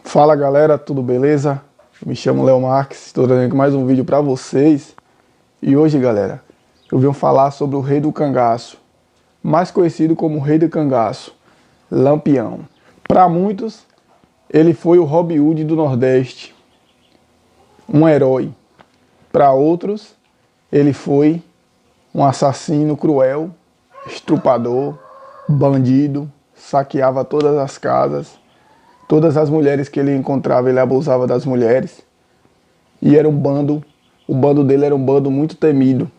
Fala galera, tudo beleza? Eu me chamo Léo Marques, estou trazendo mais um vídeo para vocês. E hoje galera, eu venho falar sobre o rei do cangaço, mais conhecido como rei do cangaço, Lampião. Para muitos, ele foi o Robin Hood do Nordeste, um herói. Para outros, ele foi um assassino cruel, estrupador, bandido, saqueava todas as casas. Todas as mulheres que ele encontrava, ele abusava das mulheres. E era um bando, o bando dele era um bando muito temido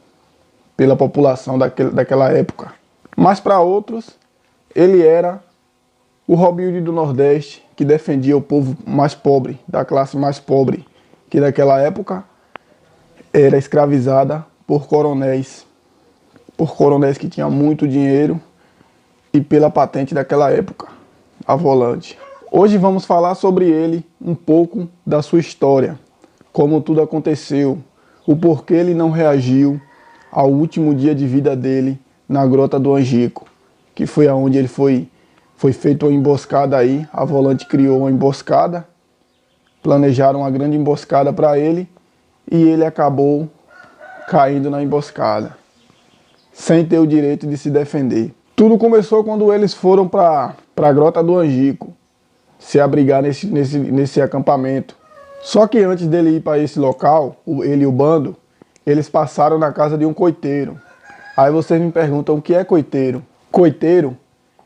pela população daquela época. Mas para outros, ele era o Robin Hood do Nordeste, que defendia o povo mais pobre, da classe mais pobre, que naquela época era escravizada por coronéis que tinham muito dinheiro e pela patente daquela época, a volante. Hoje vamos falar sobre ele, um pouco da sua história, como tudo aconteceu, o porquê ele não reagiu ao último dia de vida dele na Grota do Angico, que foi aonde ele foi feita uma emboscada aí, a volante criou uma emboscada, planejaram uma grande emboscada para ele e ele acabou caindo na emboscada, sem ter o direito de se defender. Tudo começou quando eles foram para a Grota do Angico, se abrigar nesse acampamento. Só que antes dele ir para esse local, ele e o bando, eles passaram na casa de um coiteiro. Aí vocês me perguntam o que é coiteiro? Coiteiro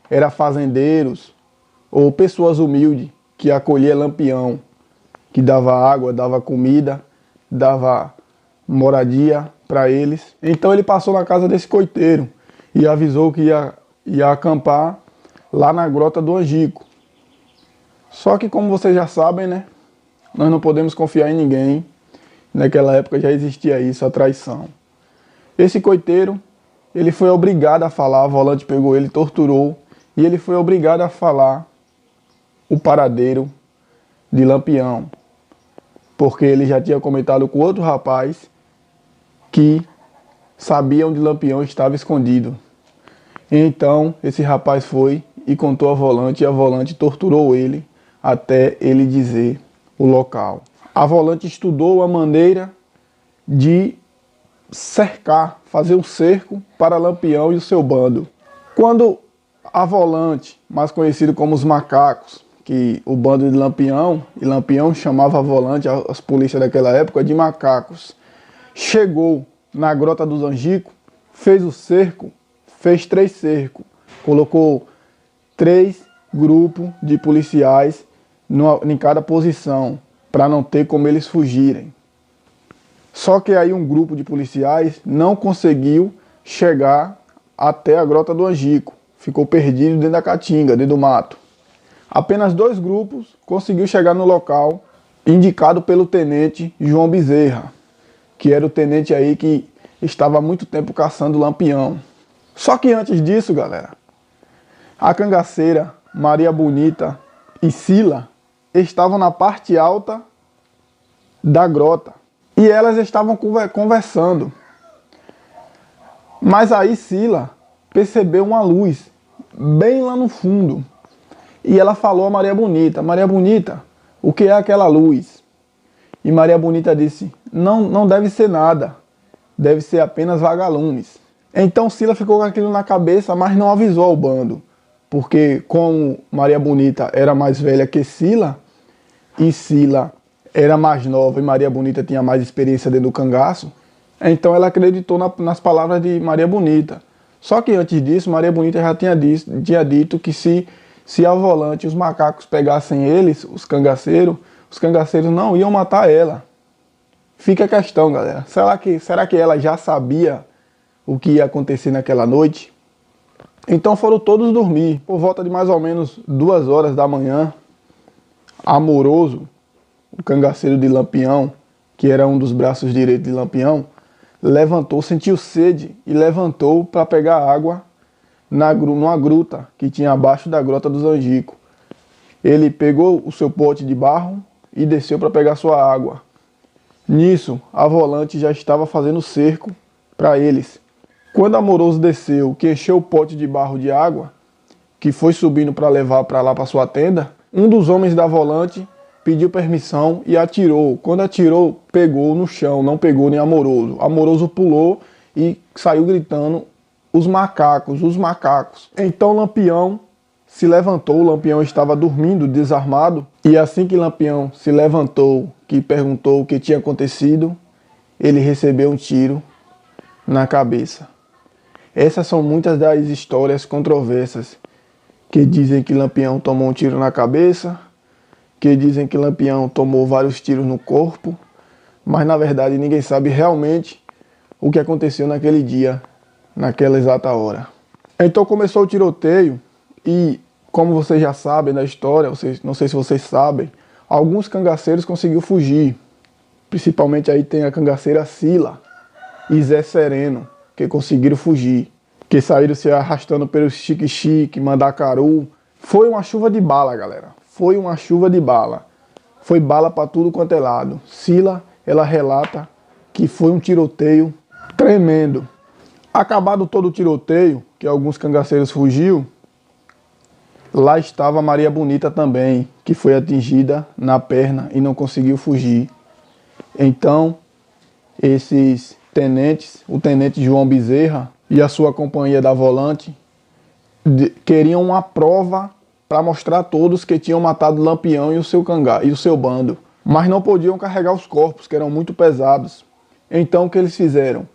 era fazendeiros ou pessoas humildes que acolhia Lampião, que dava água, dava comida, dava moradia para eles. Então ele passou na casa desse coiteiro e avisou que ia acampar lá na Grota do Angico. Só que como vocês já sabem, né? Nós não podemos confiar em ninguém. Naquela época já existia isso, a traição. Esse coiteiro, ele foi obrigado a falar, a volante pegou ele, torturou, e ele foi obrigado a falar o paradeiro de Lampião. Porque ele já tinha comentado com outro rapaz que sabia onde Lampião estava escondido. Então, esse rapaz foi e contou a volante, e a volante torturou ele até ele dizer o local. A volante estudou a maneira de cercar, fazer um cerco para Lampião e o seu bando. Quando a volante, mais conhecido como os macacos, que o bando de Lampião, e Lampião chamava a volante, as polícias daquela época, de macacos, chegou na Grota do Angico, fez o cerco, fez 3 cercos, colocou 3 grupos de policiais em cada posição, para não ter como eles fugirem. Só que aí um grupo de policiais não conseguiu chegar até a Grota do Angico, ficou perdido dentro da caatinga, dentro do mato. Apenas 2 grupos conseguiu chegar no local, indicado pelo tenente João Bezerra, que era o tenente aí que estava há muito tempo caçando Lampião. Só que antes disso, galera, a cangaceira Maria Bonita e Sila estavam na parte alta da grota e elas estavam conversando. Mas aí Sila percebeu uma luz bem lá no fundo e ela falou a Maria Bonita: Maria Bonita, o que é aquela luz? E Maria Bonita disse: não deve ser nada, deve ser apenas vagalumes. Então Sila ficou com aquilo na cabeça, mas não avisou ao bando, porque como Maria Bonita era mais velha que Sila, e Sila era mais nova e Maria Bonita tinha mais experiência dentro do cangaço, então ela acreditou nas palavras de Maria Bonita. Só que antes disso, Maria Bonita já tinha dito que se a volante e os macacos pegassem eles, os cangaceiros não iam matar ela. Fica a questão, galera. Será que ela já sabia o que ia acontecer naquela noite? Então foram todos dormir. Por volta de mais ou menos 2 horas da manhã, Amoroso, o cangaceiro de Lampião, que era um dos braços direitos de Lampião, levantou, sentiu sede e levantou para pegar água numa gruta que tinha abaixo da Grota do Angico. Ele pegou o seu pote de barro e desceu para pegar sua água. Nisso, a volante já estava fazendo cerco para eles. Quando Amoroso desceu, que encheu o pote de barro de água, que foi subindo para levar para lá para sua tenda, um dos homens da volante pediu permissão e atirou. Quando atirou, pegou no chão, não pegou nem Amoroso. Amoroso pulou e saiu gritando: os macacos, os macacos. Então Lampião se levantou, Lampião estava dormindo, desarmado, e assim que Lampião se levantou, que perguntou o que tinha acontecido, ele recebeu um tiro na cabeça. Essas são muitas das histórias controversas, que dizem que Lampião tomou um tiro na cabeça, que dizem que Lampião tomou vários tiros no corpo, mas na verdade ninguém sabe realmente o que aconteceu naquele dia, naquela exata hora. Então começou o tiroteio e, como vocês já sabem da história, não sei se vocês sabem, alguns cangaceiros conseguiram fugir. Principalmente aí tem a cangaceira Sila e Zé Sereno, que conseguiram fugir, que saíram se arrastando pelo Xique-Xique, Mandacaru. Foi uma chuva de bala, galera. Foi uma chuva de bala. Foi bala para tudo quanto é lado. Sila, ela relata que foi um tiroteio tremendo. Acabado todo o tiroteio, que alguns cangaceiros fugiu, lá estava Maria Bonita também, que foi atingida na perna e não conseguiu fugir. Então, esses tenentes, o tenente João Bezerra e a sua companhia da Volante, queriam uma prova para mostrar a todos que tinham matado Lampião e o seu bando. Mas não podiam carregar os corpos, que eram muito pesados. Então o que eles fizeram?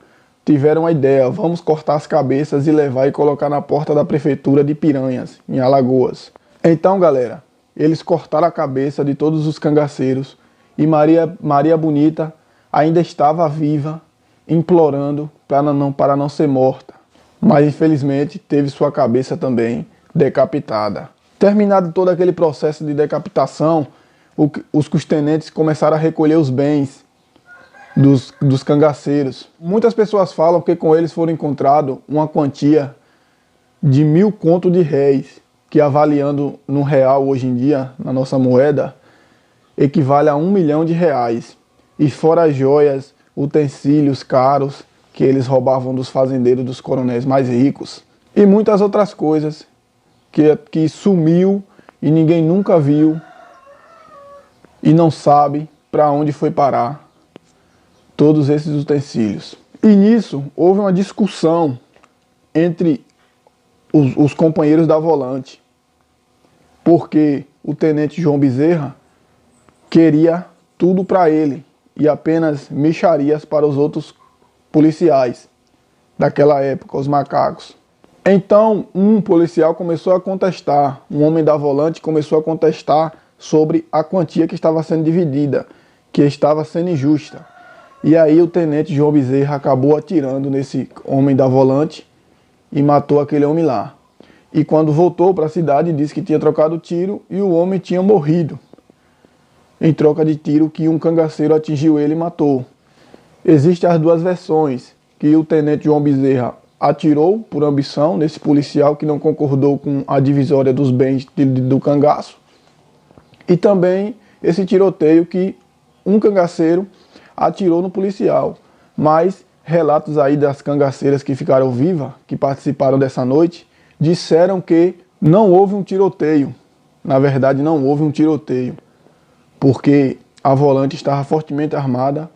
Tiveram a ideia: vamos cortar as cabeças e levar e colocar na porta da prefeitura de Piranhas, em Alagoas. Então, galera, eles cortaram a cabeça de todos os cangaceiros e Maria Bonita ainda estava viva, implorando para não ser morta. Mas infelizmente teve sua cabeça também decapitada. Terminado todo aquele processo de decapitação, os tenentes começaram a recolher os bens dos cangaceiros. Muitas pessoas falam que com eles foram encontrados uma quantia de 1.000 contos de réis, que avaliando no real hoje em dia, na nossa moeda, equivale a 1 milhão de reais. E fora joias, utensílios caros que eles roubavam dos fazendeiros, dos coronéis mais ricos. E muitas outras coisas que sumiu e ninguém nunca viu e não sabe para onde foi parar todos esses utensílios. E nisso houve uma discussão entre os companheiros da Volante, porque o tenente João Bezerra queria tudo para ele e apenas mixarias para os outros policiais daquela época, os macacos. Então um policial começou a contestar, um homem da Volante começou a contestar sobre a quantia que estava sendo dividida, que estava sendo injusta. E aí o tenente João Bezerra acabou atirando nesse homem da Volante e matou aquele homem lá. E quando voltou para a cidade, disse que tinha trocado tiro e o homem tinha morrido em troca de tiro que um cangaceiro atingiu ele e matou. Existem as duas versões, que o tenente João Bezerra atirou por ambição nesse policial que não concordou com a divisória dos bens do cangaço, e também esse tiroteio que um cangaceiro atirou no policial. Mas relatos aí das cangaceiras que ficaram vivas, que participaram dessa noite, disseram que não houve um tiroteio. Na verdade não houve um tiroteio, porque a Volante estava fortemente armada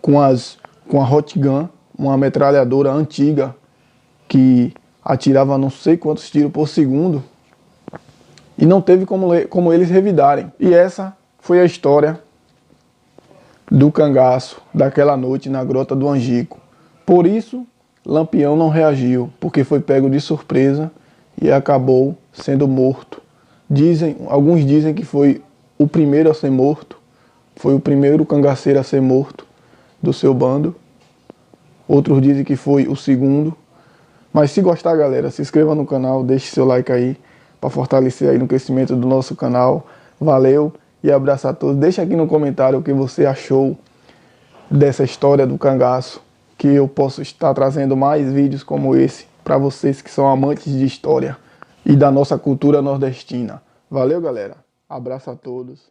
com a Hotgun, uma metralhadora antiga que atirava não sei quantos tiros por segundo, e não teve como eles revidarem. E essa foi a história do cangaço daquela noite na Grota do Angico. Por isso, Lampião não reagiu, porque foi pego de surpresa e acabou sendo morto. Alguns dizem que foi o primeiro a ser morto, foi o primeiro cangaceiro a ser morto do seu bando. Outros dizem que foi o segundo. Mas se gostar, galera, se inscreva no canal, deixe seu like aí para fortalecer aí no crescimento do nosso canal. Valeu e abraço a todos. Deixa aqui no comentário o que você achou dessa história do cangaço, que eu posso estar trazendo mais vídeos como esse para vocês que são amantes de história e da nossa cultura nordestina. Valeu, galera. Abraço a todos.